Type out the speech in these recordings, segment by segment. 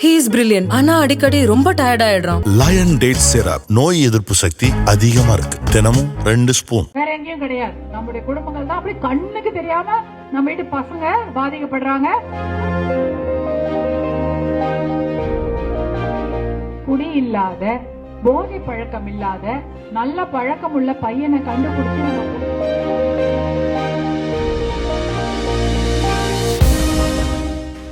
He is brilliant. ஆனா அடிக்கடி ரொம்ப டயர்ட் ஆயிடுறான். லயன் டேட் சிரப் நோய் எதிர்ப்பு சக்தி அதிகமா இருக்கு. தினமும் 2 ஸ்பூன். வேற எங்கேயும் கிடையாது. நம்முடைய குடும்பங்கள் தான் அப்படி கண்ணுக்கு தெரியாம நம்ம வீட்டு பசங்க பாதிக்கப்படுறாங்க. குடி இல்லாத, போதை பழக்கம் இல்லாத, நல்ல பழக்கம் உள்ள பையனை கண்டுபிடிச்சு நம்ம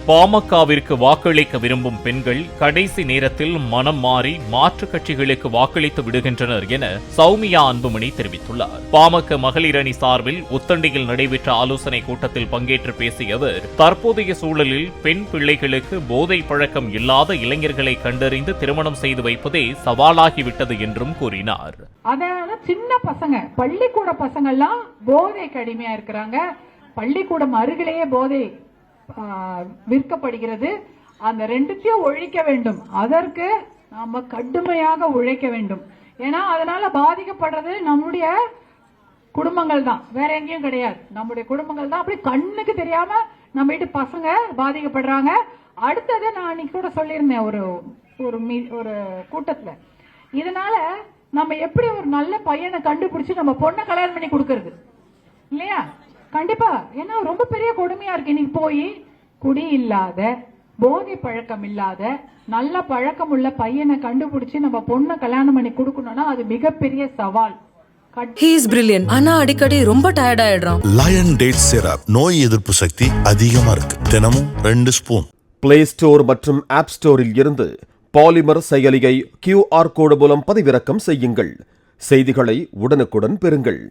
பாமகவிற்கு வாக்களிக்க விரும்பும் பெண்கள் கடைசி நேரத்தில் மனம் மாறி மாற்றுக் கட்சிகளுக்கு வாக்களித்து விடுகின்றனர் என சௌமியா அன்புமணி தெரிவித்துள்ளார். பாமக மகளிர் அணி சார்பில் உத்தண்டியில் நடைபெற்ற ஆலோசனை கூட்டத்தில் பங்கேற்று பேசிய அவர், தற்போதைய சூழலில் பெண் பிள்ளைகளுக்கு போதை பழக்கம் இல்லாத இளைஞர்களை கண்டறிந்து திருமணம் செய்து வைப்பதே சவாலாகிவிட்டது என்றும் கூறினார். அதனால சின்ன பசங்க, பள்ளிக்கூட பசங்க எல்லாம் போதைக்கு அடிமையா இருக்கிறாங்க. பள்ளிக்கூடம் அருகிலேயே போதை விற்கப்படுகிறது. அந்த ரெண்டுத்தையும் ஒழிக்க வேண்டும். அதற்கு நாம கடுமையாக உழைக்க வேண்டும். ஏன்னா அதனால பாதிக்கப்படுறது நம்முடைய குடும்பங்கள் தான், வேற எங்கேயும் கிடையாது. நம்முடைய குடும்பங்கள் தான் அப்படி கண்ணுக்கு தெரியாம நம்ம வீட்டு பசங்க பாதிக்கப்படுறாங்க. அடுத்தது நான் அன்னைக்கு கூட சொல்லியிருந்தேன் ஒரு கூட்டத்துல, இதனால நம்ம எப்படி ஒரு நல்ல பையனை கண்டுபிடிச்சு நம்ம பொண்ணை கல்யாணம் பண்ணி கொடுக்கறது இல்லையா? கண்டிப்பா. ஏன்னா ரொம்ப பெரிய கொடுமையா இருக்கு. இன்னைக்கு போய் குடி இல்லாத, போதை பழக்கம் இல்லாத, நல்ல பழக்கம் உள்ள பையனை கண்டுபிடிச்சு நம்ம பொண்ணை கல்யாணம் பண்ணி கொடுக்கணும்னா அது மிகப்பெரிய சவால். He is brilliant. ஆனா அடிக்கடி ரொம்ப டயர்ட் ஆயிடுறான். லயன் டேட் சிரப் நோய் எதிர்ப்பு சக்தி அதிகமா இருக்கு. தினமும் 2 ஸ்பூன். பிளே ஸ்டோர் மற்றும் ஆப் ஸ்டோரில் இருந்து பாலிமர் செயலியை QR கோடு மூலம் பதிவிறக்கம் செய்யுங்கள். செய்திகளை உடனுக்குடன் பெறுங்கள்.